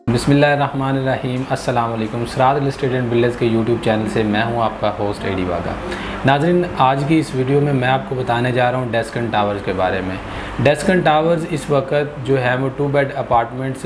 बिस्मिल्लाहिर्रहमानिर्रहीम। अस्सलाम वालेकुम। Siraj real estate and builders के यूट्यूब चैनल से मैं हूं आपका होस्ट एडी वागा। नाज़रीन, आज की इस वीडियो में मैं आपको बताने जा रहा हूं डेस्कन टावर्स के बारे में। डेस्कन टावर्स इस वक्त जो है वो 2 बेड अपार्टमेंट्स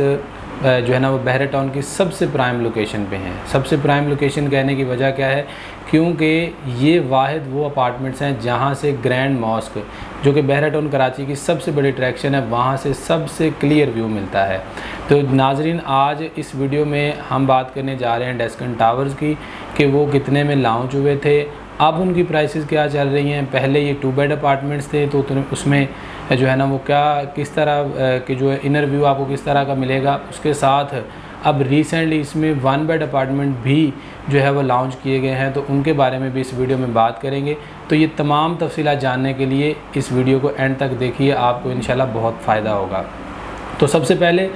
जो है ना वो बहरे टाउन की सबसे प्राइम लोकेशन पे हैं। सबसे प्राइम लोकेशन कहने की वजह क्या है, क्योंकि ये वाहिद वो अपार्टमेंट्स हैं जहाँ से ग्रैंड मॉस्क जो कि बहरा टाउन कराची की सबसे बड़ी अट्रैक्शन है, वहाँ से सबसे क्लियर व्यू मिलता है। तो नाजरीन, आज इस वीडियो में हम बात करने जा रहे हैं डेस्कन टावर्स की कि वो कितने में लॉन्च हुए थे, अब उनकी प्राइसेस क्या चल रही हैं। पहले ये 2 बेड अपार्टमेंट्स थे तो उसमें जो है ना वो क्या किस तरह कि जो है इनर व्यू आपको किस तरह का मिलेगा। उसके साथ अब रिसेंटली इसमें 1 बेड अपार्टमेंट भी जो है वो लॉन्च किए गए हैं, तो उनके बारे में भी इस वीडियो में बात करेंगे। तो ये तमाम तफसीलात जानने के लिए इस वीडियो को एंड तक देखिए, आपको इंशाल्लाह बहुत फ़ायदा होगा। तो सबसे पहले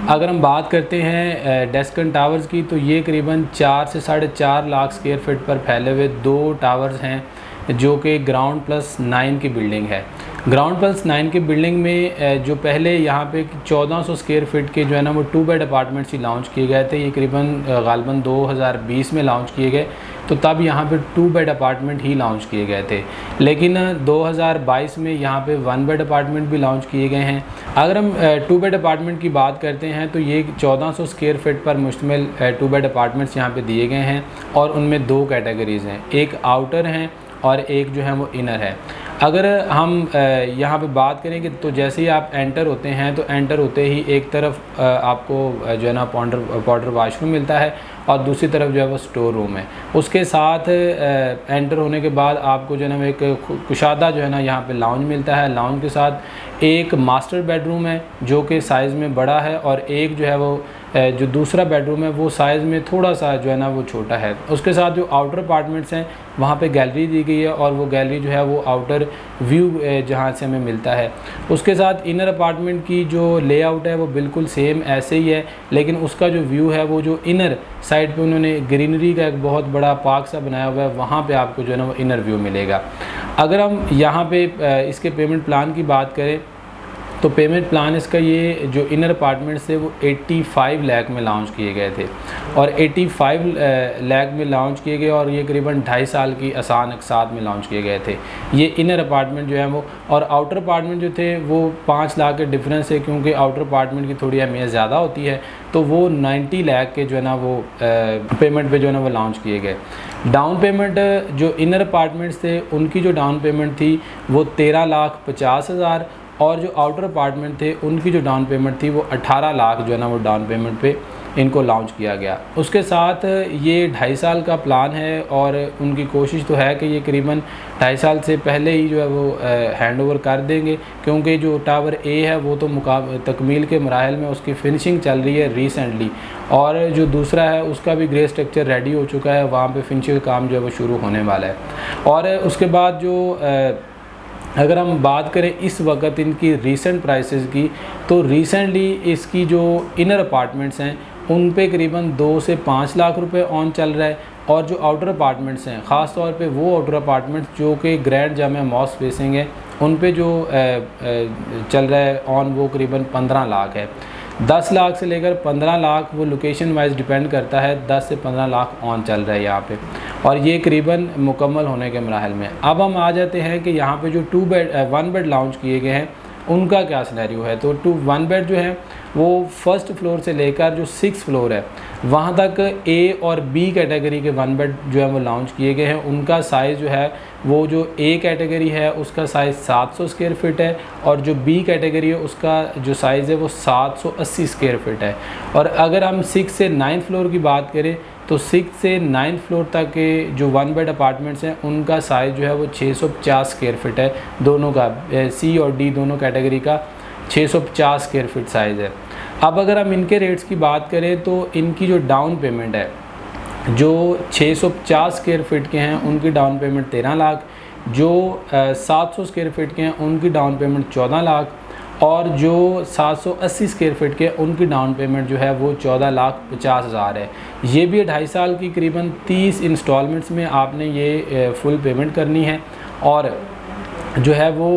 अगर हम बात करते हैं डेस्कन टावर्स की, तो ये करीबन 4 से 4.5 लाख स्क्वायर फीट पर फैले हुए 2 टावर्स हैं जो कि ग्राउंड प्लस 9 की बिल्डिंग है। ग्राउंड प्लस 9 की बिल्डिंग में जो पहले यहाँ पे 1400 स्क्वायर फीट के जो है ना वो 2 बेड अपार्टमेंट्स ही लॉन्च किए गए थे। ये करीबन गालबन 2020 में लॉन्च किए गए, तो तब यहाँ पे 2 बेड अपार्टमेंट ही लॉन्च किए गए थे। लेकिन 2022 में यहाँ पे 1 बेड अपार्टमेंट भी लॉन्च किए गए हैं। अगर हम 2 बेड अपार्टमेंट की बात करते हैं तो ये 1400 स्क्वायर फीट पर मुश्तमिल 2 बेड अपार्टमेंट्स यहाँ पे दिए गए हैं, और उनमें 2 कैटेगरीज़ हैं, एक आउटर हैं और एक जो है वो इनर है। अगर हम यहाँ पे बात करें कि तो जैसे ही आप एंटर होते हैं तो एंटर होते ही एक तरफ आपको जो है ना पाउडर वाशरूम मिलता है और दूसरी तरफ जो है वो स्टोर रूम है। उसके साथ एंटर होने के बाद आपको जो है ना एक कुशादा जो है ना यहाँ पे लाउंज मिलता है। लाउंज के साथ एक मास्टर बेडरूम है जो कि साइज़ में बड़ा है, और एक जो है वो जो दूसरा बेडरूम है वो साइज़ में थोड़ा सा जो है ना वो छोटा है। उसके साथ जो आउटर अपार्टमेंट्स हैं वहाँ पे गैलरी दी गई है, और वो गैलरी जो है वो आउटर व्यू जहाँ से हमें मिलता है। उसके साथ इनर अपार्टमेंट की जो लेआउट है वो बिल्कुल सेम ऐसे ही है, लेकिन उसका जो व्यू है वो जो इनर साइड पे उन्होंने ग्रीनरी का एक बहुत बड़ा पार्क सा बनाया हुआ है, वहाँ पे आपको जो है ना वो इनर व्यू मिलेगा। अगर हम यहाँ पे इसके पेमेंट प्लान की बात करें तो पेमेंट प्लान इसका ये जो इनर अपार्टमेंट्स थे वो 85 लाख में लॉन्च किए गए थे, और 85 लाख में लॉन्च किए गए, और ये करीबन 2.5 साल की आसान अक़सात में लॉन्च किए गए थे ये इनर अपार्टमेंट जो है वो। और आउटर अपार्टमेंट जो थे वो 5 लाख के डिफरेंस है, क्योंकि आउटर अपार्टमेंट की थोड़ी अहमियत ज़्यादा होती है, तो वो 90 लाख के जो है ना वो पेमेंट पे जो है ना वो लॉन्च किए गए। डाउन पेमेंट जो इनर अपार्टमेंट्स थे उनकी जो डाउन पेमेंट थी वो 13,50,000, और जो आउटर अपार्टमेंट थे उनकी जो डाउन पेमेंट थी वो 18 लाख जो है ना वो डाउन पेमेंट पे इनको लॉन्च किया गया। उसके साथ ये 2.5 साल का प्लान है, और उनकी कोशिश तो है कि ये करीबन 2.5 साल से पहले ही जो है वो हैंड ओवर कर देंगे, क्योंकि जो टावर ए है वो तो तकमील के मराहल में उसकी फिनिशिंग चल रही है रिसेंटली, और जो दूसरा है उसका भी ग्रे स्ट्रक्चर रेडी हो चुका है, वहाँ पे फिनिशिंग का काम जो है वो शुरू होने वाला है। और उसके बाद जो अगर हम बात करें इस वक्त इनकी रीसेंट प्राइसेस की, तो रिसेंटली इसकी जो इनर अपार्टमेंट्स हैं उन पे करीबन 2 से 5 लाख रुपए ऑन चल रहा है, और जो आउटर अपार्टमेंट्स हैं ख़ास तौर पे वो आउटर अपार्टमेंट्स जो कि ग्रैंड जामिया मॉस्क फेसिंग है उन पे जो चल रहा है ऑन वो करीबन 15 लाख है। 10 लाख से लेकर 15 लाख वो लोकेशन वाइज डिपेंड करता है, 10 से 15 लाख ऑन चल रहा है यहाँ पे, और ये करीबन मुकम्मल होने के मराहल में। अब हम आ जाते हैं कि यहाँ पे जो 1 बेड लॉन्च किए गए हैं उनका क्या सिनेरियो है। तो 1 बेड जो है वो फर्स्ट फ्लोर से लेकर जो 6th फ्लोर है वहाँ तक ए और बी कैटेगरी के 1 बेड जो है वो लॉन्च किए गए हैं। उनका साइज़ जो है वो जो ए कैटेगरी है उसका साइज़ 700 स्क्वायर फीट है, और जो बी कैटेगरी है उसका जो साइज़ है वो 780 स्क्वायर फीट है। और अगर हम 6 से 9th फ्लोर की बात करें तो 6 से 9th फ्लोर तक के जो 1 बेड अपार्टमेंट्स हैं उनका साइज़ जो है वो 650 स्क्वायर फीट है, दोनों का सी और डी दोनों कैटेगरी का 650 स्क्वायर फीट साइज़ है। अब अगर हम इनके रेट्स की बात करें तो इनकी जो डाउन पेमेंट है जो 650 स्क्वायर फीट के हैं उनकी डाउन पेमेंट 13 लाख, जो 700 स्क्वायर फीट के हैं उनकी डाउन पेमेंट 14 लाख, और जो 780 स्क्वायर फीट के उनकी डाउन पेमेंट जो है वो 14,50,000 है। ये भी 2.5 साल की करीबन 30 इंस्टॉलमेंट्स में आपने ये फुल पेमेंट करनी है। और जो है वो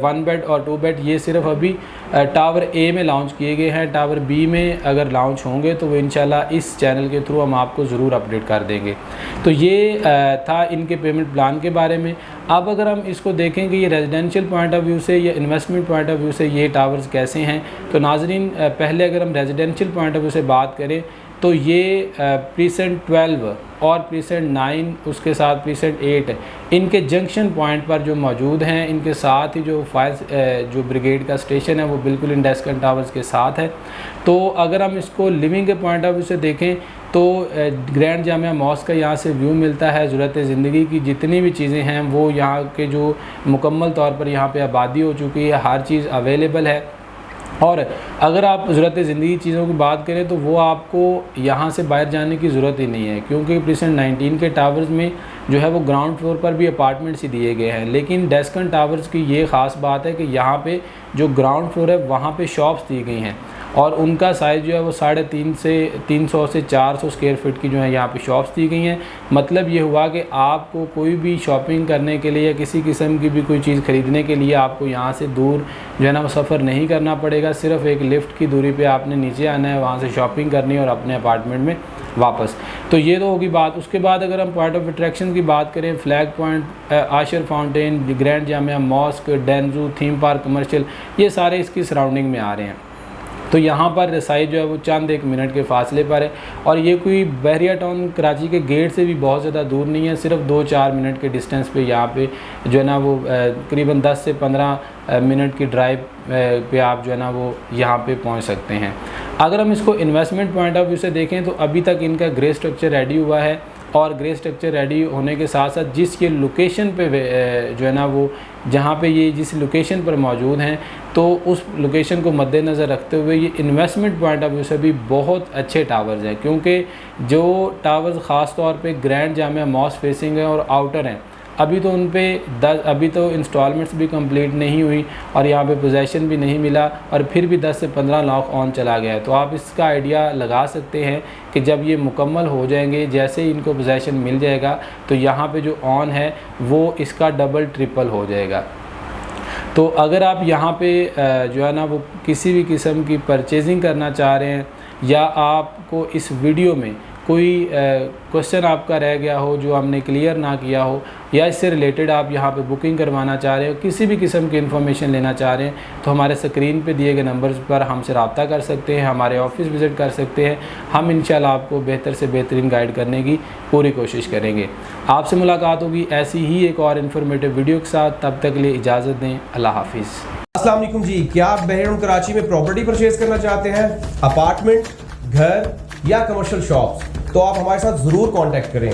1 बेड और 2 बेड ये सिर्फ अभी टावर ए में लॉन्च किए गए हैं। टावर बी में अगर लॉन्च होंगे तो वो इंशाल्लाह इस चैनल के थ्रू हम आपको ज़रूर अपडेट कर देंगे। तो ये था इनके पेमेंट प्लान के बारे में। अब अगर हम इसको देखें कि ये रेजिडेंशियल पॉइंट ऑफ व्यू से या इन्वेस्टमेंट पॉइंट ऑफ व्यू से ये टावर्स कैसे हैं, तो नाज़रीन पहले अगर हम रेजिडेंशियल पॉइंट ऑफ व्यू से बात करें तो ये प्रीसेंट 12 और प्रीसेंट 9 उसके साथ प्रीसेंट 8 इनके जंक्शन पॉइंट पर जो मौजूद हैं, इनके साथ ही जो फायर जो ब्रिगेड का स्टेशन है वो बिल्कुल इन डेस्कन टावर्स के साथ है। तो अगर हम इसको लिविंग के पॉइंट ऑफ व्यू से देखें तो ग्रैंड जामिया मॉस्क का यहाँ से व्यू मिलता है। ज़रूरत ज़िंदगी की जितनी भी चीज़ें हैं वो यहाँ के जो मुकम्मल तौर पर यहाँ पे आबादी हो चुकी है, हर चीज़ अवेलेबल है। और अगर आप ज़रूरत ज़िंदगी चीज़ों की बात करें तो वो आपको यहाँ से बाहर जाने की ज़रूरत ही नहीं है, क्योंकि प्रीसेंट 19 के टावर्स में जो है वो ग्राउंड फ्लोर पर भी अपार्टमेंट्स ही दिए गए हैं। लेकिन डेस्कन टावर्स की ये ख़ास बात है कि यहाँ पे जो ग्राउंड फ्लोर है वहाँ पे शॉप्स दी गई हैं और उनका साइज़ जो है वो 350 से 400 स्क्वायर फीट की जो है यहाँ पे शॉप्स दी गई हैं। मतलब ये हुआ कि आपको कोई भी शॉपिंग करने के लिए या किसी किस्म की भी कोई चीज़ ख़रीदने के लिए आपको यहाँ से दूर जो है ना वो सफ़र नहीं करना पड़ेगा। सिर्फ एक लिफ्ट की दूरी पे आपने नीचे आना है, वहाँ से शॉपिंग करनी है और अपने अपार्टमेंट में वापस। तो ये तो होगी बात। उसके बाद अगर हम पॉइंट ऑफ अट्रैक्शन की बात करें, फ्लैग पॉइंट, आशर fountain, grand Jamia mosque, Danzoo, theme park, commercial, ये सारे इसकी सराउंडिंग में आ रहे हैं। तो यहाँ पर रसाई जो है वो चंद 1 मिनट के फासले पर है और ये कोई बहरिया टाउन कराची के गेट से भी बहुत ज़्यादा दूर नहीं है। सिर्फ 2-4 मिनट के डिस्टेंस पे यहाँ पे जो है ना वो करीबन 10 से 15 मिनट की ड्राइव पे आप जो है ना वो यहाँ पे पहुँच सकते हैं। अगर हम इसको इन्वेस्टमेंट पॉइंट ऑफ व्यू से देखें तो अभी तक इनका ग्रे स्ट्रक्चर रेडी हुआ है और ग्रे स्ट्रक्चर रेडी होने के साथ साथ जिस ये लोकेशन पे जो है ना वो जहाँ पे ये जिस लोकेशन पर मौजूद हैं तो उस लोकेशन को मद्देनज़र रखते हुए ये इन्वेस्टमेंट पॉइंट ऑफ व्यू से भी बहुत अच्छे टावर्स हैं, क्योंकि जो टावर्स ख़ास तौर पे ग्रैंड जामिया मॉस्क फेसिंग है और आउटर हैं। अभी तो उन पे अभी तो इंस्टॉलमेंट्स भी कंप्लीट नहीं हुई और यहाँ पे पोजेसन भी नहीं मिला और फिर भी 10 से 15 लाख ऑन चला गया है। तो आप इसका आइडिया लगा सकते हैं कि जब ये मुकम्मल हो जाएंगे, जैसे ही इनको पोजेसन मिल जाएगा तो यहाँ पे जो ऑन है वो इसका डबल ट्रिपल हो जाएगा। तो अगर आप यहाँ पे जो है ना वो किसी भी किस्म की परचेजिंग करना चाह रहे हैं या आपको इस वीडियो में कोई क्वेश्चन आपका रह गया हो जो हमने क्लियर ना किया हो या इससे रिलेटेड आप यहाँ पे बुकिंग करवाना चाह रहे हो, किसी भी किस्म की इन्फॉर्मेशन लेना चाह रहे हैं तो हमारे स्क्रीन पे दिए गए नंबर्स पर हमसे रब्ता कर सकते हैं, हमारे ऑफिस विज़िट कर सकते हैं। हम इंशाल्लाह आपको बेहतर से बेहतरीन गाइड करने की पूरी कोशिश करेंगे। आपसे मुलाकात होगी ऐसी ही एक और इन्फॉर्मेटिव वीडियो के साथ। तब तक के लिए इजाज़त दें। अल्लाह हाफिज़। अस्सलाम वालेकुम जी, क्या आप बहरीन कराची में प्रॉपर्टी परचेज करना चाहते हैं, अपार्टमेंट, घर या कमर्शियल शॉप्स, तो आप हमारे साथ ज़रूर कांटेक्ट करें।